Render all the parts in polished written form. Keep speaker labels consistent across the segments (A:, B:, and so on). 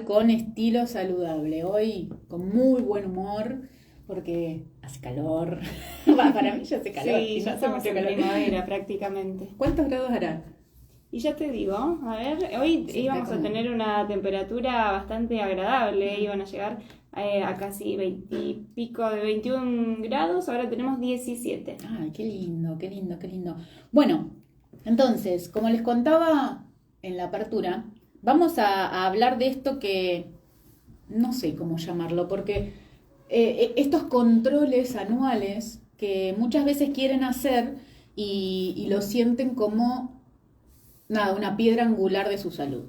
A: Con estilo saludable. Hoy con muy buen humor porque hace calor. Para mí ya hace calor.
B: Sí,
A: Y no
B: ya
A: hace
B: estamos
A: mucho
B: en
A: calor.
B: primavera prácticamente.
A: ¿Cuántos grados hará?
B: Y ya te digo, a ver, hoy
A: Sí, está
B: íbamos a
A: como...
B: tener una temperatura bastante agradable, iban a llegar a casi 20 y pico de 21 grados, ahora tenemos 17.
A: Ay, qué lindo, qué lindo, qué lindo. Bueno, entonces, como les contaba en la apertura, vamos a hablar de esto que no sé cómo llamarlo, porque estos controles anuales que muchas veces quieren hacer y lo sienten como nada, una piedra angular de su salud.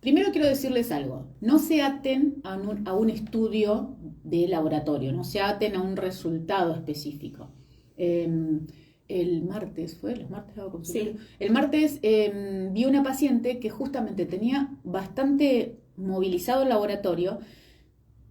A: Primero quiero decirles algo, no se aten a un estudio de laboratorio, no se aten a un resultado específico. Eh, el martes, ¿fue? ¿Los martes hago consultorio?
B: Sí.
A: El martes vi una paciente que justamente tenía bastante movilizado el laboratorio.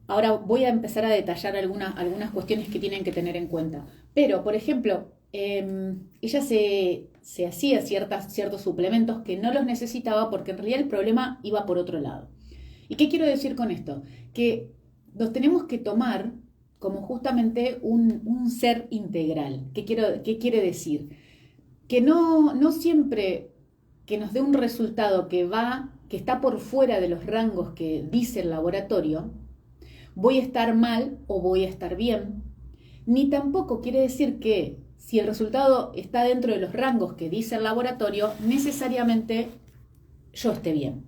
A: Ahora voy a empezar a detallar algunas cuestiones que tienen que tener en cuenta. Pero, por ejemplo, ella se hacía ciertos suplementos que no los necesitaba porque en realidad el problema iba por otro lado. ¿Y qué quiero decir con esto? Que nos tenemos que tomar como justamente un ser integral. ¿Qué quiere decir? Que no siempre que nos dé un resultado que está por fuera de los rangos que dice el laboratorio, voy a estar mal o voy a estar bien, ni tampoco quiere decir que si el resultado está dentro de los rangos que dice el laboratorio, necesariamente yo esté bien.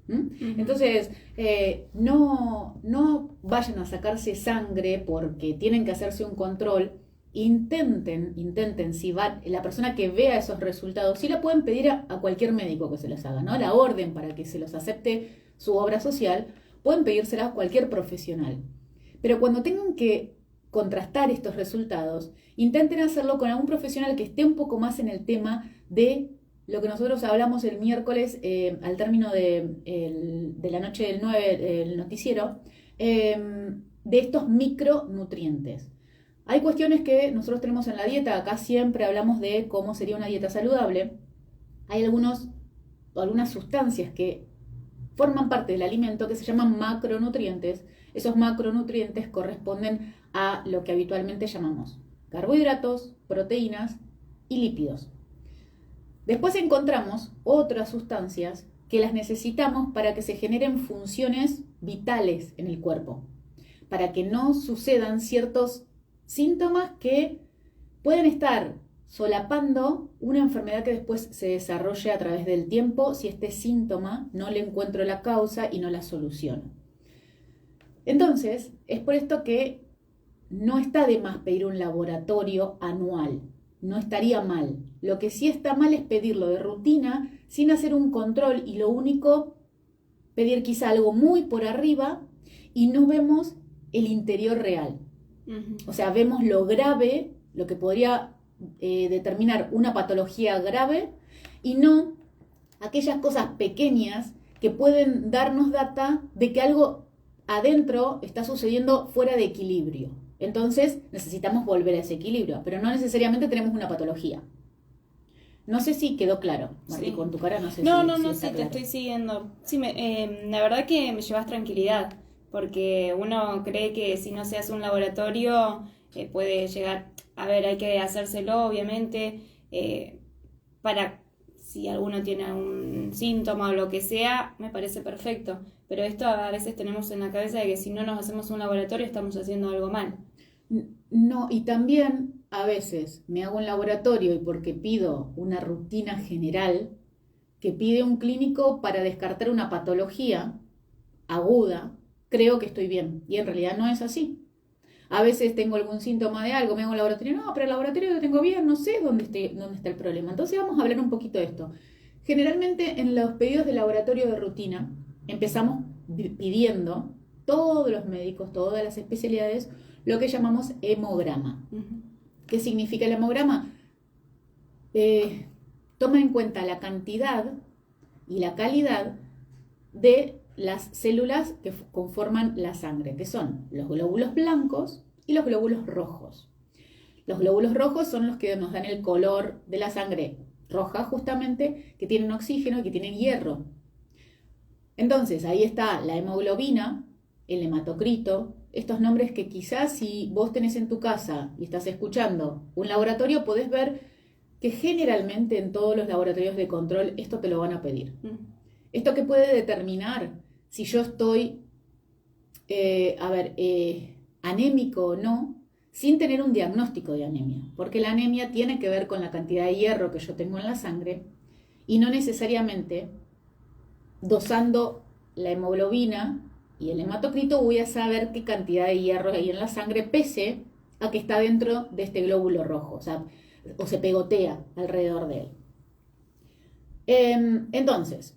A: ¿Mm?
B: Ujú.
A: Entonces, no vayan a sacarse sangre porque tienen que hacerse un control. Intenten, si va, la persona que vea esos resultados, si la pueden pedir a cualquier médico que se los haga, ¿no? La orden para que se los acepte su obra social, pueden pedírsela a cualquier profesional. Pero cuando tengan que contrastar estos resultados, intenten hacerlo con algún profesional que esté un poco más en el tema de lo que nosotros hablamos el miércoles al término de la noche del 9 el noticiero, de estos micronutrientes. Hay cuestiones que nosotros tenemos en la dieta, acá siempre hablamos de cómo sería una dieta saludable. Hay algunas sustancias que forman parte del alimento que se llaman macronutrientes. Esos macronutrientes corresponden a lo que habitualmente llamamos carbohidratos, proteínas y lípidos. Después encontramos otras sustancias que las necesitamos para que se generen funciones vitales en el cuerpo, para que no sucedan ciertos síntomas que pueden estar solapando una enfermedad que después se desarrolle a través del tiempo si este síntoma no le encuentro la causa y no la soluciono. Entonces, es por esto que no está de más pedir un laboratorio anual, no estaría mal. Lo que sí está mal es pedirlo de rutina sin hacer un control y lo único, pedir quizá algo muy por arriba y no vemos el interior real.
B: Ujú.
A: O sea, vemos lo grave, lo que podría determinar una patología grave y no aquellas cosas pequeñas que pueden darnos data de que algo adentro está sucediendo fuera de equilibrio. Entonces necesitamos volver a ese equilibrio, pero no necesariamente tenemos una patología. No sé si quedó claro, Martí,
B: Sí.
A: con tu cara no sé
B: No,
A: si,
B: no,
A: si
B: no,
A: está
B: sí, te
A: claro.
B: estoy siguiendo. Sí, la verdad que me llevas tranquilidad, porque uno cree que si no se hace un laboratorio puede llegar, a ver, hay que hacérselo, obviamente, para si alguno tiene algún síntoma o lo que sea, me parece perfecto. Pero esto a veces tenemos en la cabeza de que si no nos hacemos un laboratorio estamos haciendo algo mal.
A: No, y también a veces me hago un laboratorio y porque pido una rutina general que pide un clínico para descartar una patología aguda, creo que estoy bien. Y en realidad no es así. A veces tengo algún síntoma de algo, me hago un laboratorio, no, pero el laboratorio lo tengo bien, no sé dónde está el problema. Entonces vamos a hablar un poquito de esto. Generalmente en los pedidos de laboratorio de rutina empezamos pidiendo todos los médicos, todas las especialidades, lo que llamamos hemograma.
B: Ujú.
A: ¿Qué significa el hemograma? Eh, Toma en cuenta la cantidad y la calidad de las células que conforman la sangre, que son los glóbulos blancos y los glóbulos rojos. Los glóbulos rojos son los que nos dan el color de la sangre roja, justamente, que tienen oxígeno y que tienen hierro. Entonces, ahí está la hemoglobina, el hematocrito, estos nombres que quizás si vos tenés en tu casa y estás escuchando un laboratorio, podés ver que generalmente en todos los laboratorios de control esto te lo van a pedir. Esto que puede determinar si yo estoy, anémico o no, sin tener un diagnóstico de anemia, porque la anemia tiene que ver con la cantidad de hierro que yo tengo en la sangre y no necesariamente dosando la hemoglobina y el hematocrito voy a saber qué cantidad de hierro hay en la sangre pese a que está dentro de este glóbulo rojo, o se pegotea alrededor de él. Entonces,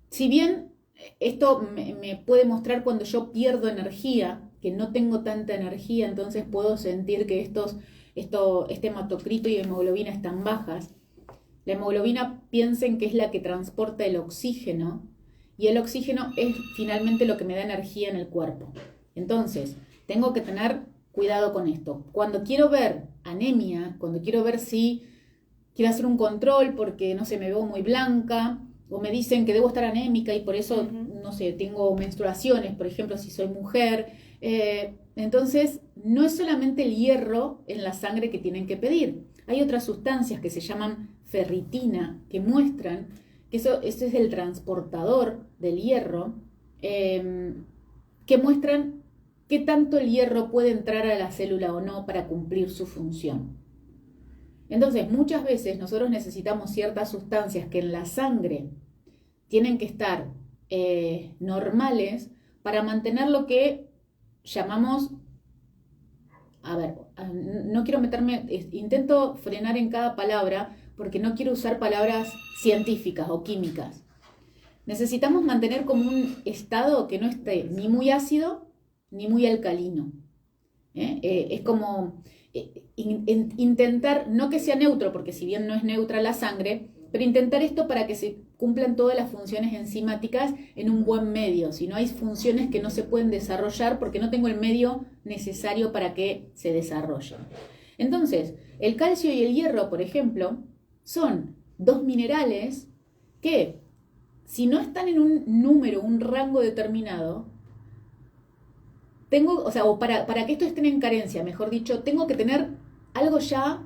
A: si bien esto me puede mostrar cuando yo pierdo energía, que no tengo tanta energía, entonces puedo sentir que este hematocrito y hemoglobina están bajas. La hemoglobina piensen que es la que transporta el oxígeno y el oxígeno es finalmente lo que me da energía en el cuerpo. Entonces, tengo que tener cuidado con esto. Cuando quiero ver anemia, cuando quiero ver si quiero hacer un control porque, no sé, me veo muy blanca o me dicen que debo estar anémica y por eso, no sé, tengo menstruaciones, por ejemplo, si soy mujer. Entonces, no es solamente el hierro en la sangre que tienen que pedir. Hay otras sustancias que se llaman ferritina, que muestran que eso es el transportador del hierro, que muestran qué tanto el hierro puede entrar a la célula o no para cumplir su función. Entonces, muchas veces nosotros necesitamos ciertas sustancias que en la sangre tienen que estar normales para mantener lo que llamamos, no quiero meterme, intento frenar en cada palabra porque no quiero usar palabras científicas o químicas. Necesitamos mantener como un estado que no esté ni muy ácido ni muy alcalino. Es como intentar, no que sea neutro, porque si bien no es neutra la sangre, pero intentar esto para que se cumplan todas las funciones enzimáticas en un buen medio. Si no hay funciones que no se pueden desarrollar porque no tengo el medio necesario para que se desarrollen. Entonces, el calcio y el hierro, por ejemplo, son dos minerales que, si no están en un número, un rango determinado, para que esto estén en carencia, mejor dicho, tengo que tener algo ya,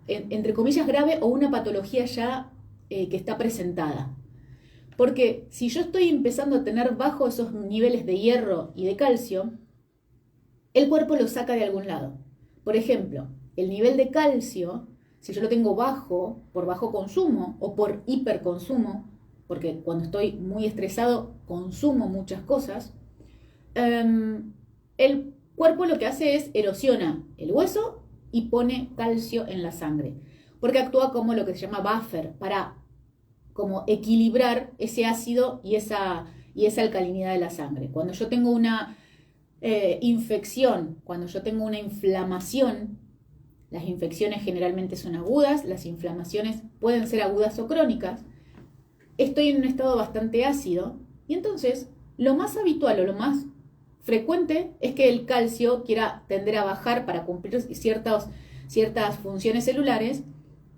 A: entre comillas, grave o una patología ya que está presentada. Porque si yo estoy empezando a tener bajo esos niveles de hierro y de calcio, el cuerpo lo saca de algún lado. Por ejemplo, el nivel de calcio, si yo lo tengo bajo, por bajo consumo o por hiperconsumo, porque cuando estoy muy estresado consumo muchas cosas, el cuerpo lo que hace es erosiona el hueso y pone calcio en la sangre, porque actúa como lo que se llama buffer, para como equilibrar ese ácido y esa alcalinidad de la sangre. Cuando yo tengo una infección, cuando yo tengo una inflamación, las infecciones generalmente son agudas, las inflamaciones pueden ser agudas o crónicas, estoy en un estado bastante ácido y entonces lo más habitual o lo más frecuente es que el calcio quiera tender a bajar para cumplir ciertas funciones celulares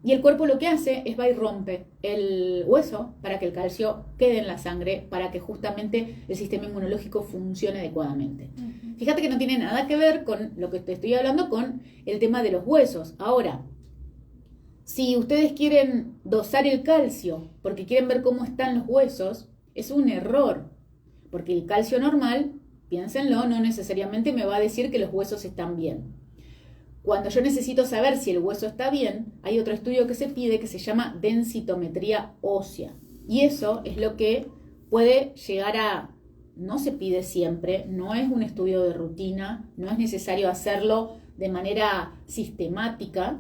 A: y el cuerpo lo que hace es va y rompe el hueso para que el calcio quede en la sangre, para que justamente el sistema inmunológico funcione adecuadamente. Fíjate que no tiene nada que ver con lo que te estoy hablando con el tema de los huesos. Ahora, si ustedes quieren dosar el calcio porque quieren ver cómo están los huesos, es un error, porque el calcio normal, piénsenlo, no necesariamente me va a decir que los huesos están bien. Cuando yo necesito saber si el hueso está bien, hay otro estudio que se pide que se llama densitometría ósea. Y eso es lo que puede llegar a, no se pide siempre, no es un estudio de rutina, no es necesario hacerlo de manera sistemática,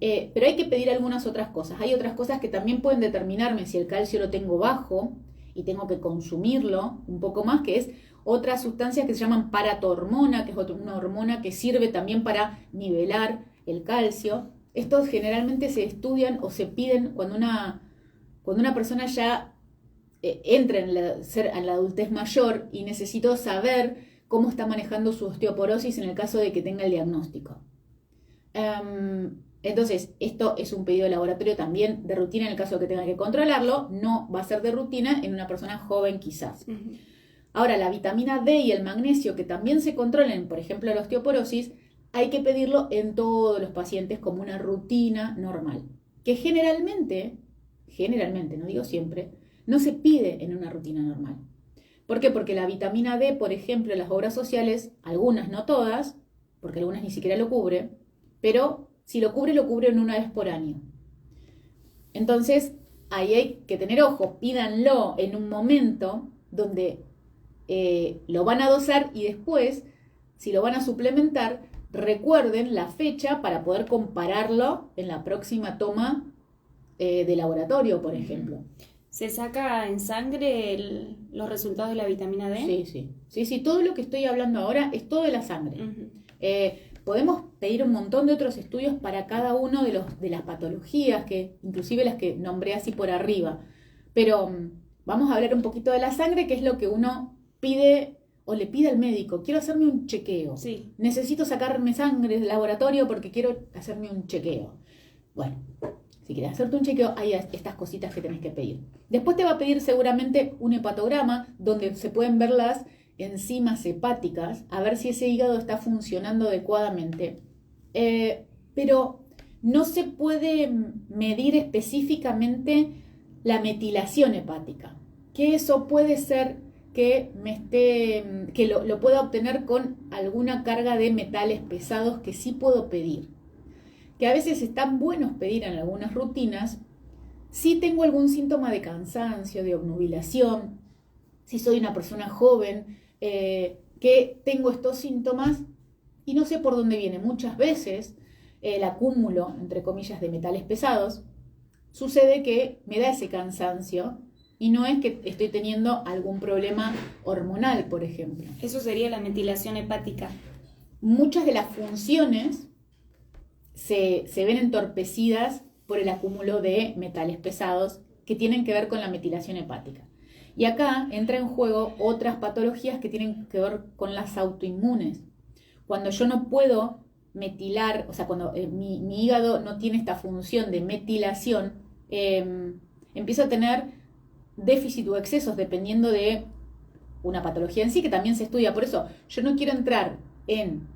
A: pero hay que pedir algunas otras cosas. Hay otras cosas que también pueden determinarme si el calcio lo tengo bajo y tengo que consumirlo un poco más, que es otras sustancias que se llaman paratormona, que es una hormona que sirve también para nivelar el calcio. Estos generalmente se estudian o se piden cuando una persona ya entra en la adultez mayor y necesito saber cómo está manejando su osteoporosis en el caso de que tenga el diagnóstico. Entonces, esto es un pedido de laboratorio también de rutina en el caso de que tenga que controlarlo. No va a ser de rutina en una persona joven quizás. Ahora, la vitamina D y el magnesio, que también se controlan, por ejemplo, la osteoporosis, hay que pedirlo en todos los pacientes como una rutina normal. Que generalmente, no digo siempre, no se pide en una rutina normal. ¿Por qué? Porque la vitamina D, por ejemplo, en las obras sociales, algunas, no todas, porque algunas ni siquiera lo cubre, pero si lo cubre en una vez por año. Entonces, ahí hay que tener ojo, pídanlo en un momento donde lo van a dosar y después, si lo van a suplementar, recuerden la fecha para poder compararlo en la próxima toma de laboratorio, por ejemplo.
B: ¿Se saca en sangre los resultados de la vitamina D?
A: Sí, todo lo que estoy hablando ahora es todo de la sangre. Podemos pedir un montón de otros estudios para cada uno de las patologías, que inclusive las que nombré así por arriba. Pero vamos a hablar un poquito de la sangre, que es lo que uno pide o le pide al médico. Quiero hacerme un chequeo.
B: Sí.
A: Necesito sacarme sangre del laboratorio porque quiero hacerme un chequeo. Bueno, si quieres hacerte un chequeo, hay estas cositas que tenés que pedir. Después te va a pedir seguramente un hepatograma donde se pueden ver las enzimas hepáticas, a ver si ese hígado está funcionando adecuadamente. Pero no se puede medir específicamente la metilación hepática, que eso puede ser que lo pueda obtener con alguna carga de metales pesados que sí puedo pedir. Que a veces están buenos pedir en algunas rutinas, si tengo algún síntoma de cansancio, de obnubilación, si soy una persona joven, que tengo estos síntomas y no sé por dónde viene. Muchas veces el acúmulo, entre comillas, de metales pesados, sucede que me da ese cansancio y no es que estoy teniendo algún problema hormonal, por ejemplo.
B: Eso sería la metilación hepática.
A: Muchas de las funciones se ven entorpecidas por el acúmulo de metales pesados que tienen que ver con la metilación hepática. Y acá entra en juego otras patologías que tienen que ver con las autoinmunes. Cuando yo no puedo metilar, o sea, cuando mi hígado no tiene esta función de metilación, empiezo a tener déficit o excesos dependiendo de una patología en sí, que también se estudia. Por eso yo no quiero entrar en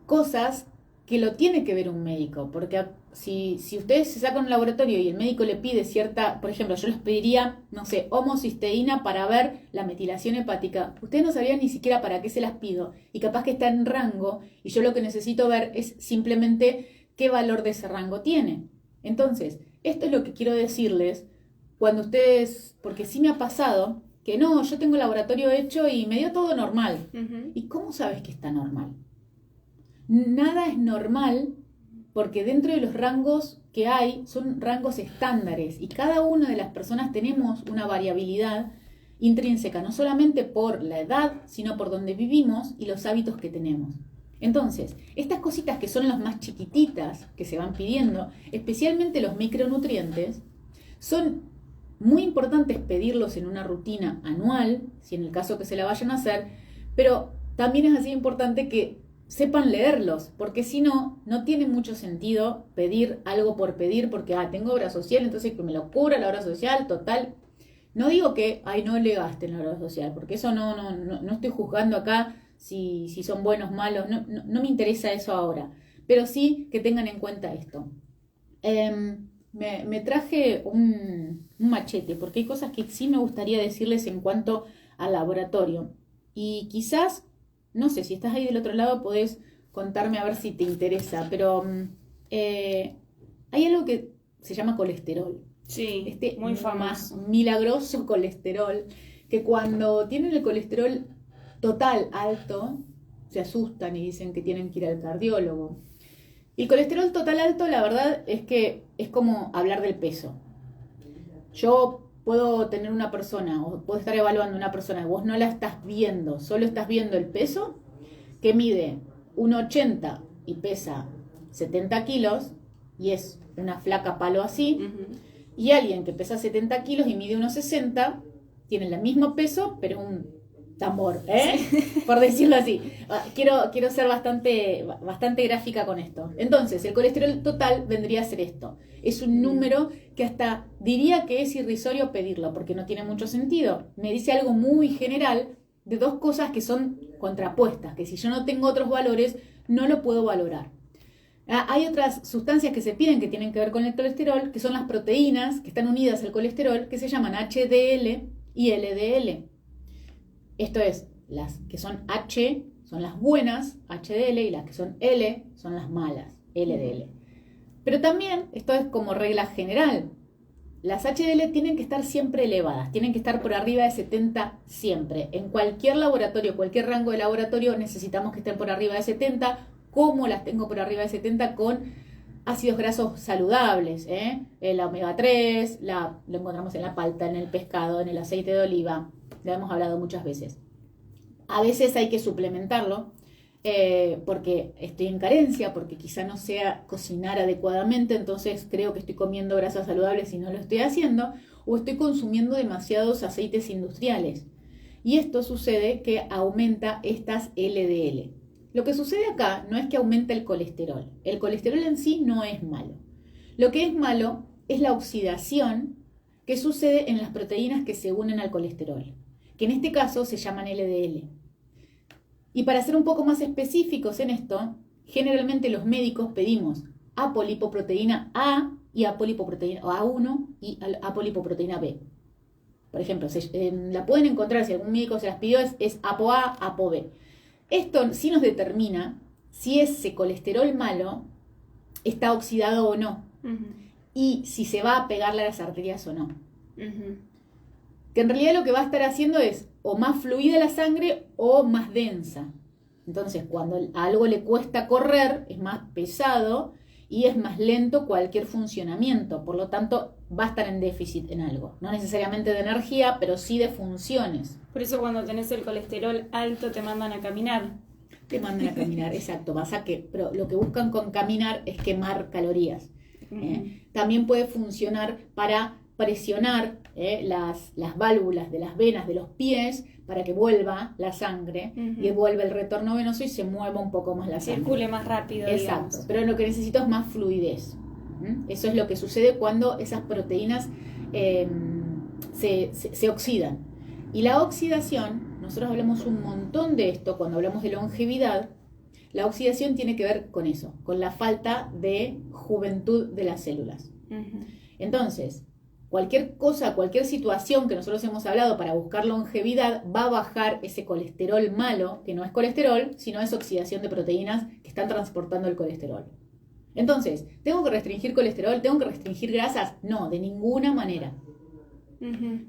A: cosas que lo tiene que ver un médico, porque si ustedes se sacan un laboratorio y el médico le pide cierta, por ejemplo, yo les pediría, no sé, homocisteína para ver la metilación hepática, ustedes no sabrían ni siquiera para qué se las pido, y capaz que está en rango, y yo lo que necesito ver es simplemente qué valor de ese rango tiene. Entonces, esto es lo que quiero decirles cuando ustedes, porque sí me ha pasado, que no, yo tengo el laboratorio hecho y me dio todo normal. ¿Y cómo sabes que está normal? Nada es normal porque dentro de los rangos que hay son rangos estándares y cada una de las personas tenemos una variabilidad intrínseca, no solamente por la edad, sino por donde vivimos y los hábitos que tenemos. Entonces, estas cositas que son las más chiquititas que se van pidiendo, especialmente los micronutrientes, son muy importantes pedirlos en una rutina anual, si en el caso que se la vayan a hacer, pero también es así importante que sepan leerlos, porque si no, no tiene mucho sentido pedir algo por pedir, porque tengo obra social, entonces que me lo cubra la obra social, total. No digo que, no le gasten la obra social, porque eso no estoy juzgando acá si son buenos, malos, no me interesa eso ahora, pero sí que tengan en cuenta esto. Me traje un machete, porque hay cosas que sí me gustaría decirles en cuanto al laboratorio, y quizás no sé, si estás ahí del otro lado podés contarme a ver si te interesa, pero hay algo que se llama colesterol.
B: Sí, muy famoso.
A: Milagroso colesterol, que cuando tienen el colesterol total alto, se asustan y dicen que tienen que ir al cardiólogo. Y el colesterol total alto, la verdad es que es como hablar del peso. Yo puedo tener una persona, o puedo estar evaluando una persona, vos no la estás viendo, solo estás viendo el peso, que mide 1,80 y pesa 70 kilos, y es una flaca palo así, y alguien que pesa 70 kilos y mide 1,60, tiene el mismo peso, pero un tambor, por decirlo así. Quiero ser bastante gráfica con esto. Entonces, el colesterol total vendría a ser esto. Es un número que hasta diría que es irrisorio pedirlo, porque no tiene mucho sentido. Me dice algo muy general de dos cosas que son contrapuestas, que si yo no tengo otros valores, no lo puedo valorar. Hay otras sustancias que se piden que tienen que ver con el colesterol, que son las proteínas que están unidas al colesterol, que se llaman HDL y LDL. Esto es, las que son H son las buenas, HDL, y las que son L son las malas, LDL. Pero también, esto es como regla general, las HDL tienen que estar siempre elevadas, tienen que estar por arriba de 70 siempre. En cualquier laboratorio, cualquier rango de laboratorio, necesitamos que estén por arriba de 70. ¿Cómo las tengo por arriba de 70? Con ácidos grasos saludables, el omega 3, lo encontramos en la palta, en el pescado, en el aceite de oliva. Lo hemos hablado muchas veces. A veces hay que suplementarlo porque estoy en carencia, porque quizá no sea cocinar adecuadamente, entonces creo que estoy comiendo grasas saludables y no lo estoy haciendo, o estoy consumiendo demasiados aceites industriales. Y esto sucede que aumenta estas LDL. Lo que sucede acá no es que aumenta el colesterol. El colesterol en sí no es malo. Lo que es malo es la oxidación que sucede en las proteínas que se unen al colesterol, que en este caso se llaman LDL. Y para ser un poco más específicos en esto, generalmente los médicos pedimos apolipoproteína A y apolipoproteína A1 y apolipoproteína B. Por ejemplo, la pueden encontrar, si algún médico se las pidió, es ApoA, ApoB. Esto sí nos determina si ese colesterol malo está oxidado o no. Y si se va a pegarle a las arterias o no. Que en realidad lo que va a estar haciendo es o más fluida la sangre o más densa. Entonces, cuando a algo le cuesta correr, es más pesado y es más lento cualquier funcionamiento. Por lo tanto, va a estar en déficit en algo. No necesariamente de energía, pero sí de funciones.
B: Por eso cuando tenés el colesterol alto te mandan a caminar.
A: Te mandan a caminar, exacto. Pero lo que buscan con caminar es quemar calorías. También puede funcionar para presionar las válvulas de las venas de los pies para que vuelva la sangre y vuelva el retorno venoso y se mueva un poco más la sangre.
B: Circule más rápido.
A: Exacto,
B: digamos.
A: pero lo que necesito es más fluidez. Eso es lo que sucede cuando esas proteínas se oxidan. Y la oxidación, nosotros hablamos un montón de esto cuando hablamos de longevidad. La oxidación tiene que ver con eso, con la falta de juventud de las células. Entonces, cualquier cosa, cualquier situación que nosotros hemos hablado para buscar longevidad va a bajar ese colesterol malo, que no es colesterol, sino es oxidación de proteínas que están transportando el colesterol. Entonces, ¿tengo que restringir colesterol? ¿Tengo que restringir grasas? No, de ninguna manera.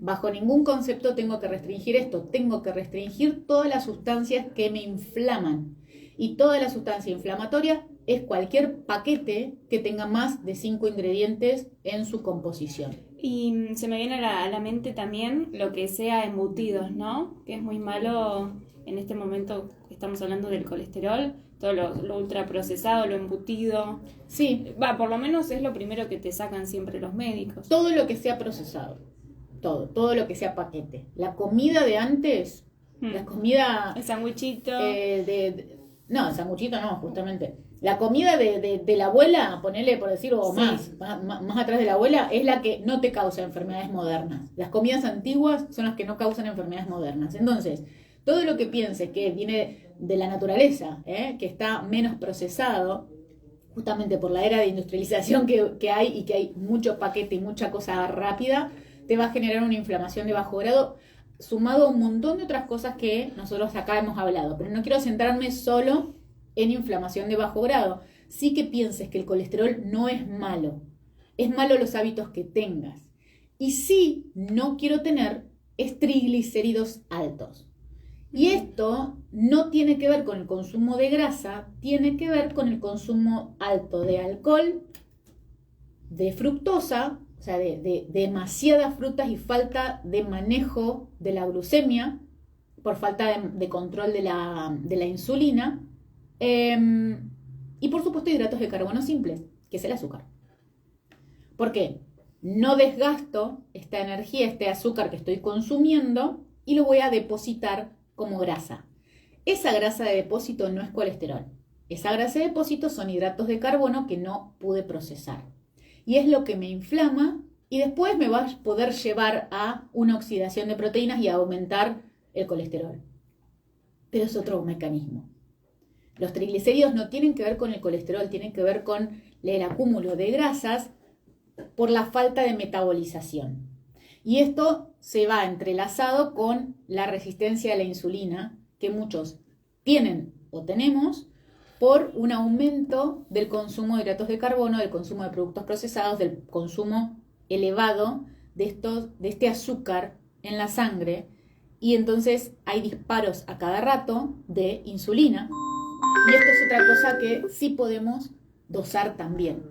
A: Bajo ningún concepto tengo que restringir esto. Tengo que restringir todas las sustancias que me inflaman. Y toda la sustancia inflamatoria es cualquier paquete que tenga más de 5 ingredientes en su composición.
B: Y se me viene a la mente también lo que sea embutidos, ¿no? Que es muy malo en este momento que estamos hablando del colesterol, todo lo ultraprocesado, lo embutido.
A: Sí.
B: Por lo menos es lo primero que te sacan siempre los médicos.
A: Todo lo que sea procesado, todo lo que sea paquete. La comida de antes, la comida...
B: El sanguichito.
A: No, el sanguchito no, justamente. La comida de la abuela, ponele por decir, o más atrás de la abuela, es la que no te causa enfermedades modernas. Las comidas antiguas son las que no causan enfermedades modernas. Entonces, todo lo que piense que viene de la naturaleza, que está menos procesado, justamente por la era de industrialización que hay y que hay mucho paquete y mucha cosa rápida, te va a generar una inflamación de bajo grado, sumado a un montón de otras cosas que nosotros acá hemos hablado. Pero no quiero centrarme solo en inflamación de bajo grado. Sí que pienses que el colesterol no es malo. Es malo los hábitos que tengas. Y sí, no quiero tener es triglicéridos altos. Y esto no tiene que ver con el consumo de grasa, tiene que ver con el consumo alto de alcohol, de fructosa, o sea, de demasiadas frutas y falta de manejo de la glucemia, por falta de control de la insulina, y por supuesto hidratos de carbono simples, que es el azúcar. ¿Por qué? No desgasto esta energía, este azúcar que estoy consumiendo, y lo voy a depositar como grasa. Esa grasa de depósito no es colesterol. Esa grasa de depósito son hidratos de carbono que no pude procesar. Y es lo que me inflama y después me va a poder llevar a una oxidación de proteínas y a aumentar el colesterol. Pero es otro mecanismo. Los triglicéridos no tienen que ver con el colesterol, tienen que ver con el acúmulo de grasas por la falta de metabolización. Y esto se va entrelazado con la resistencia a la insulina que muchos tienen o tenemos por un aumento del consumo de hidratos de carbono, del consumo de productos procesados, del consumo elevado de este azúcar en la sangre. Y entonces hay disparos a cada rato de insulina. Y esto es otra cosa que sí podemos dosar también.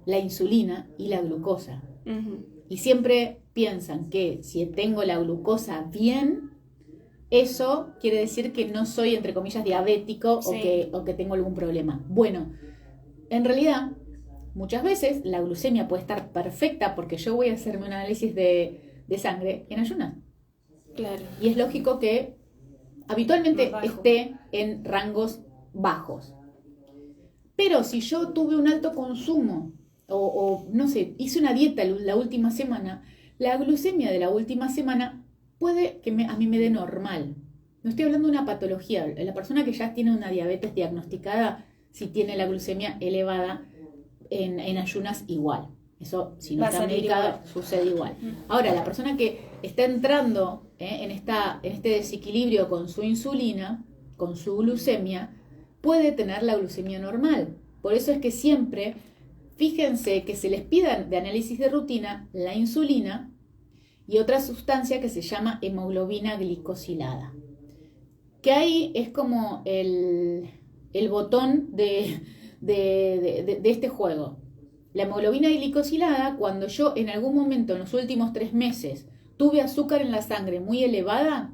A: La insulina y la glucosa.
B: Uh-huh.
A: Y siempre piensan que si tengo la glucosa bien, eso quiere decir que no soy, entre comillas, diabético
B: Sí.
A: o que tengo algún problema. Bueno, en realidad, muchas veces la glucemia puede estar perfecta porque yo voy a hacerme un análisis de sangre en ayunas.
B: Claro.
A: Y es lógico que habitualmente
B: Más bajo.
A: esté en rangos bajos. Pero si yo tuve un alto consumo o no sé, hice una dieta la última semana, la glucemia de la última semana puede que a mí me dé normal. No estoy hablando de una patología. La persona que ya tiene una diabetes diagnosticada, si tiene la glucemia elevada en ayunas, igual. Eso, si no
B: Va a
A: está
B: salir
A: medicado,
B: igual.
A: sucede igual. Ahora, la persona que está entrando en este desequilibrio con su insulina, con su glucemia, puede tener la glucemia normal. Por eso es que siempre, fíjense que se les pida de análisis de rutina la insulina y otra sustancia que se llama hemoglobina glicosilada. Que ahí es como el botón de este juego. La hemoglobina glicosilada, cuando yo en algún momento en los últimos 3 meses tuve azúcar en la sangre muy elevada,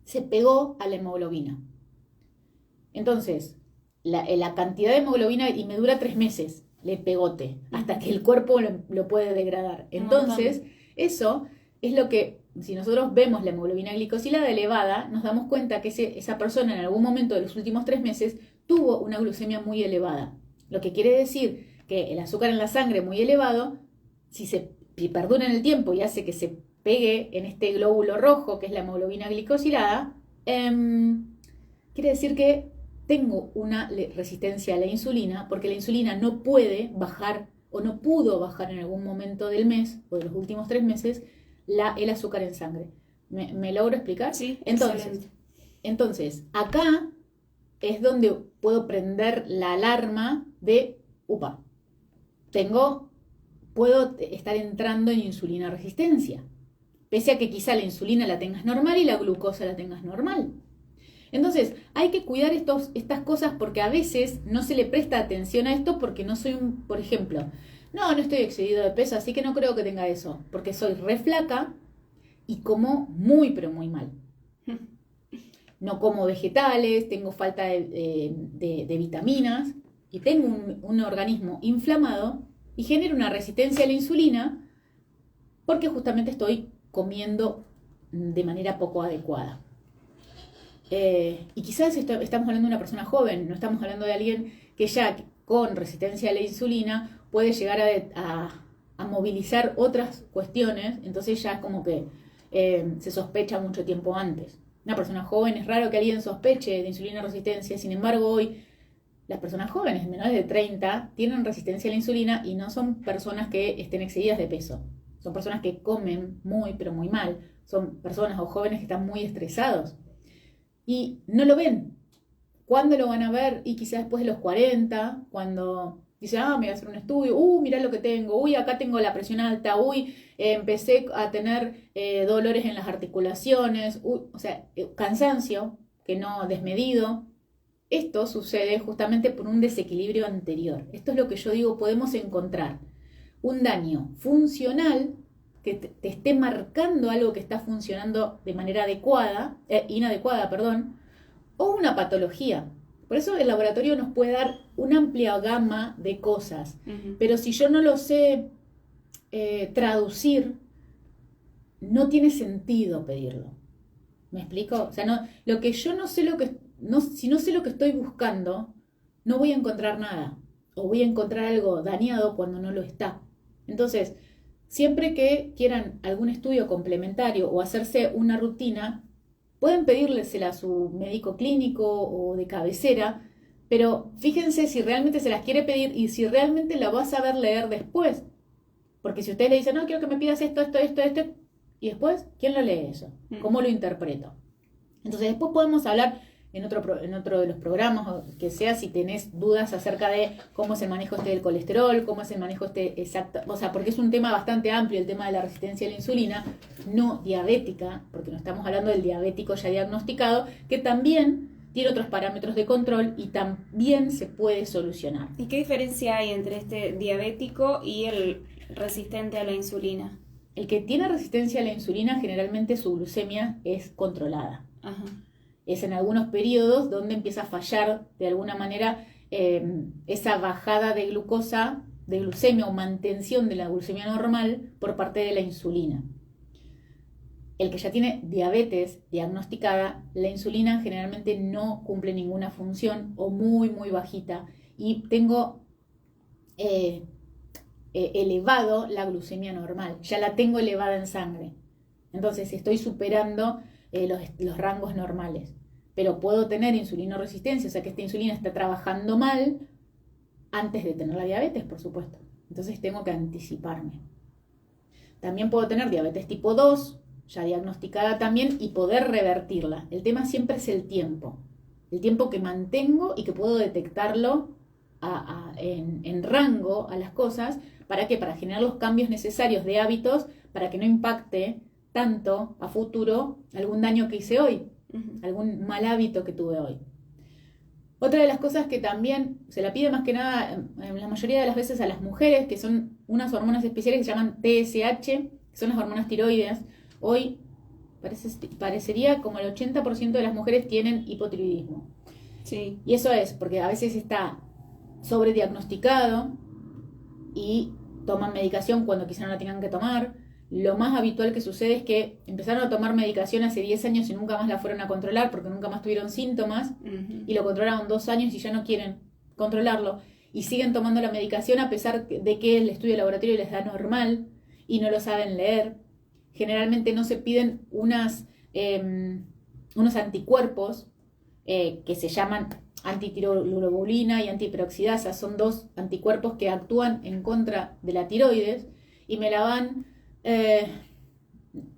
A: se pegó a la hemoglobina. Entonces, la cantidad de hemoglobina, y me dura 3 meses, le pegote, hasta que el cuerpo lo puede degradar. Entonces, eso es lo que, si nosotros vemos la hemoglobina glicosilada elevada, nos damos cuenta que esa persona en algún momento de los últimos 3 meses tuvo una glucemia muy elevada. Lo que quiere decir que el azúcar en la sangre muy elevado, si perdura en el tiempo y hace que se pegue en este glóbulo rojo, que es la hemoglobina glicosilada, quiere decir que tengo una resistencia a la insulina, porque la insulina no puede bajar o no pudo bajar en algún momento del mes o de los últimos 3 meses el azúcar en sangre. ¿Me logro explicar?
B: Sí,
A: entonces, acá es donde puedo prender la alarma de, upa, puedo estar entrando en insulina resistencia, pese a que quizá la insulina la tengas normal y la glucosa la tengas normal. Entonces, hay que cuidar estas cosas porque a veces no se le presta atención a esto porque no soy por ejemplo, no estoy excedido de peso, así que no creo que tenga eso, porque soy re flaca y como muy, pero muy mal. No como vegetales, tengo falta de vitaminas y tengo un organismo inflamado y genero una resistencia a la insulina porque justamente estoy comiendo de manera poco adecuada. Y quizás estamos hablando de una persona joven, no estamos hablando de alguien que ya con resistencia a la insulina puede llegar a movilizar otras cuestiones, entonces ya es como que se sospecha mucho tiempo antes. Una persona joven, es raro que alguien sospeche de insulina resistencia, sin embargo hoy las personas jóvenes menores de 30 tienen resistencia a la insulina y no son personas que estén excedidas de peso, son personas que comen muy pero muy mal, son personas o jóvenes que están muy estresados y no lo ven. ¿Cuándo lo van a ver? Y quizás después de los 40, cuando dicen, me voy a hacer un estudio, mirá lo que tengo, acá tengo la presión alta, empecé a tener dolores en las articulaciones, cansancio, que no desmedido. Esto sucede justamente por un desequilibrio anterior. Esto es lo que yo digo, podemos encontrar un daño funcional que te esté marcando algo que está funcionando de manera inadecuada, o una patología. Por eso el laboratorio nos puede dar una amplia gama de cosas, pero si yo no lo sé traducir, no tiene sentido pedirlo. ¿Me explico? O sea, no, lo que yo no sé si no sé lo que estoy buscando, no voy a encontrar nada. O voy a encontrar algo dañado cuando no lo está. Entonces, siempre que quieran algún estudio complementario o hacerse una rutina, pueden pedírsela a su médico clínico o de cabecera, pero fíjense si realmente se las quiere pedir y si realmente la va a saber leer después. Porque si ustedes le dicen, no, quiero que me pidas esto, y después, ¿quién lo lee eso? ¿Cómo lo interpreto? Entonces, después podemos hablar en otro de los programas, o que sea, si tenés dudas acerca de cómo es el manejo del colesterol, cómo es el manejo exacto, o sea, porque es un tema bastante amplio el tema de la resistencia a la insulina, no diabética, porque no estamos hablando del diabético ya diagnosticado, que también tiene otros parámetros de control y también se puede solucionar.
B: ¿Y qué diferencia hay entre este diabético y el resistente a la insulina?
A: El que tiene resistencia a la insulina, generalmente su glucemia es controlada.
B: Ajá.
A: Es en algunos periodos donde empieza a fallar de alguna manera esa bajada de glucosa, de glucemia o mantención de la glucemia normal por parte de la insulina. El que ya tiene diabetes diagnosticada, la insulina generalmente no cumple ninguna función o muy, muy bajita y tengo elevado la glucemia normal, ya la tengo elevada en sangre. Entonces estoy superando los rangos normales. Pero puedo tener insulinoresistencia, o sea que esta insulina está trabajando mal antes de tener la diabetes, por supuesto. Entonces tengo que anticiparme. También puedo tener diabetes tipo 2, ya diagnosticada también, y poder revertirla. El tema siempre es el tiempo que mantengo y que puedo detectarlo en rango a las cosas. ¿Para qué? Para generar los cambios necesarios de hábitos para que no impacte tanto a futuro algún daño que hice hoy, algún mal hábito que tuve hoy. Otra de las cosas que también se la pide más que nada, en la mayoría de las veces a las mujeres, que son unas hormonas especiales que se llaman TSH, que son las hormonas tiroides. Hoy parecería como el 80% de las mujeres tienen hipotiroidismo.
B: Sí.
A: Y eso es porque a veces está sobrediagnosticado y toman medicación cuando quizá no la tengan que tomar. Lo más habitual que sucede es que empezaron a tomar medicación hace 10 años y nunca más la fueron a controlar porque nunca más tuvieron síntomas, y lo controlaron 2 años y ya no quieren controlarlo y siguen tomando la medicación a pesar de que el estudio de laboratorio les da normal y no lo saben leer. Generalmente no se piden unos anticuerpos que se llaman antitiroglobulina y antiperoxidasa. Son 2 anticuerpos que actúan en contra de la tiroides y me la van...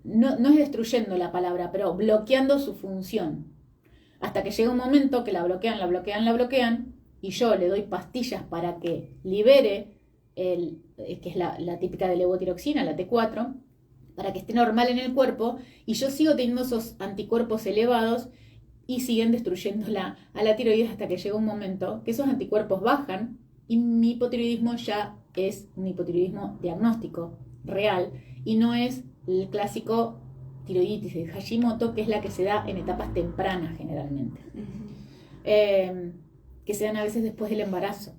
A: no es destruyendo la palabra, pero bloqueando su función. Hasta que llega un momento que la bloquean, y yo le doy pastillas para que libere, que es la típica de levotiroxina, la T4, para que esté normal en el cuerpo, y yo sigo teniendo esos anticuerpos elevados y siguen destruyendo a la tiroides hasta que llega un momento que esos anticuerpos bajan y mi hipotiroidismo ya es un hipotiroidismo diagnóstico real y no es el clásico tiroiditis de Hashimoto, que es la que se da en etapas tempranas generalmente, que se dan a veces después del embarazo.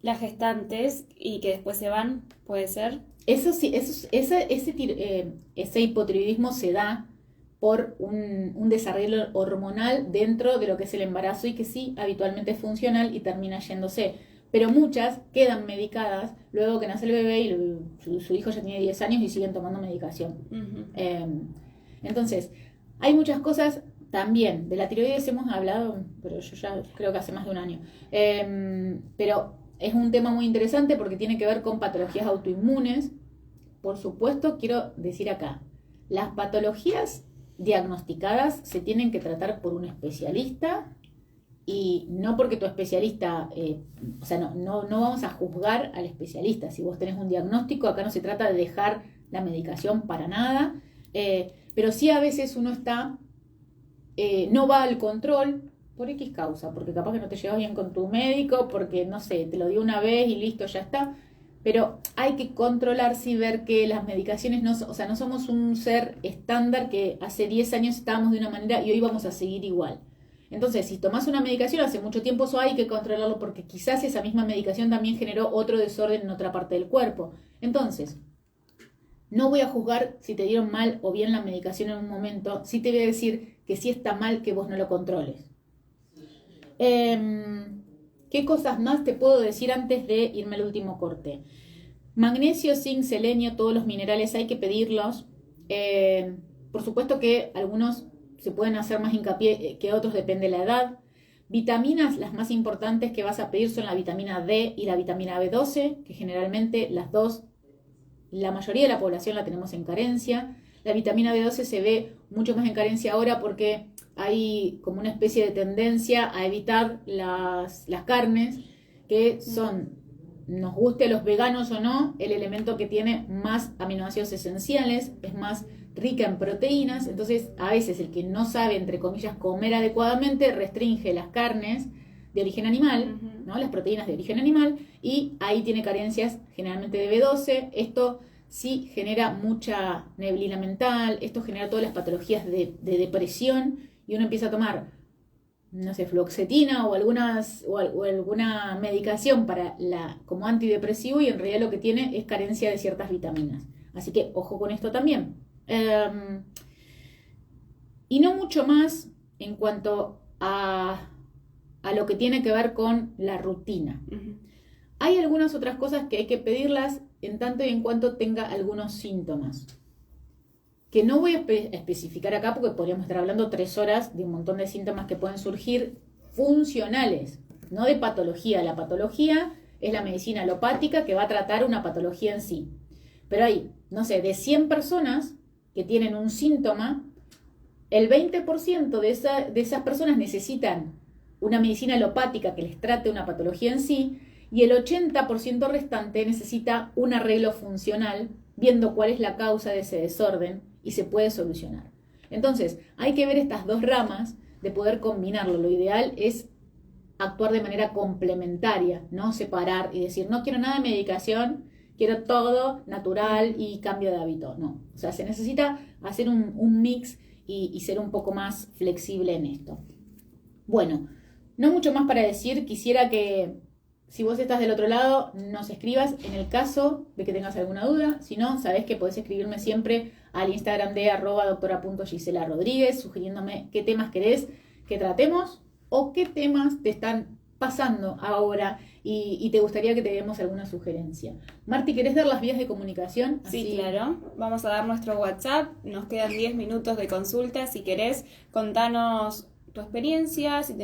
B: Las gestantes y que después se van, ¿puede ser?
A: Eso sí, ese hipotiroidismo se da por un desarrollo hormonal dentro de lo que es el embarazo y que sí, habitualmente es funcional y termina yéndose. Pero muchas quedan medicadas luego que nace el bebé y su hijo ya tiene 10 años y siguen tomando medicación. Entonces, hay muchas cosas también. De la tiroides hemos hablado, pero yo ya creo que hace más de un año. Pero es un tema muy interesante porque tiene que ver con patologías autoinmunes. Por supuesto, quiero decir acá, las patologías diagnosticadas se tienen que tratar por un especialista. Y no porque tu especialista, o sea, no vamos a juzgar al especialista. Si vos tenés un diagnóstico, acá no se trata de dejar la medicación para nada, pero sí a veces uno no va al control por X causa, porque capaz que no te llevas bien con tu médico, porque no sé, te lo dio una vez y listo, ya está. Pero hay que controlarse y ver que las medicaciones no somos un ser estándar que hace 10 años estábamos de una manera y hoy vamos a seguir igual. Entonces, si tomás una medicación hace mucho tiempo, eso hay que controlarlo porque quizás esa misma medicación también generó otro desorden en otra parte del cuerpo. Entonces, No voy a juzgar si te dieron mal o bien la medicación en un momento, sí te voy a decir que sí está mal que vos no lo controles. ¿Qué cosas más te puedo decir antes de irme al último corte? Magnesio, zinc, selenio, todos los minerales hay que pedirlos. Por supuesto que algunos se pueden hacer más hincapié que otros, depende de la edad. Vitaminas, las más importantes que vas a pedir son la vitamina D y la vitamina B12, que generalmente las dos, la mayoría de la población la tenemos en carencia. La vitamina B12 se ve mucho más en carencia ahora porque hay como una especie de tendencia a evitar las carnes, que son, nos guste a los veganos o no, el elemento que tiene más aminoácidos esenciales, es más rica en proteínas. Entonces a veces el que no sabe, entre comillas, comer adecuadamente, restringe las carnes de origen animal, ¿no? Las proteínas de origen animal, y ahí tiene carencias generalmente de B12. Esto sí genera mucha neblina mental, esto genera todas las patologías de depresión, y uno empieza a tomar, no sé, fluoxetina o alguna medicación como antidepresivo, y en realidad lo que tiene es carencia de ciertas vitaminas. Así que ojo con esto también. Y no mucho más en cuanto a lo que tiene que ver con la rutina. Hay algunas otras cosas que hay que pedirlas en tanto y en cuanto tenga algunos síntomas, que no voy a especificar acá porque podríamos estar hablando 3 horas de un montón de síntomas que pueden surgir funcionales, no de patología. La patología es la medicina alopática, que va a tratar una patología en sí. Pero hay, no sé, de 100 personas que tienen un síntoma, el 20% de esas personas necesitan una medicina alopática que les trate una patología en sí, y el 80% restante necesita un arreglo funcional, viendo cuál es la causa de ese desorden y se puede solucionar. Entonces, hay que ver estas dos ramas de poder combinarlo. Lo ideal es actuar de manera complementaria, no separar y decir, no quiero nada de medicación, quiero todo natural y cambio de hábito. No, o sea, se necesita hacer un mix y ser un poco más flexible en esto. Bueno, no mucho más para decir. Quisiera que, si vos estás del otro lado, nos escribas en el caso de que tengas alguna duda. Si no, sabés que podés escribirme siempre al Instagram de @doctora.gisela_rodríguez, sugiriéndome qué temas querés que tratemos o qué temas te están pasando ahora y te gustaría que te demos alguna sugerencia. Marti, ¿querés dar las vías de comunicación?
B: Sí, claro. Vamos a dar nuestro WhatsApp. Nos quedan 10 minutos de consulta. Si querés, contanos tu experiencia, si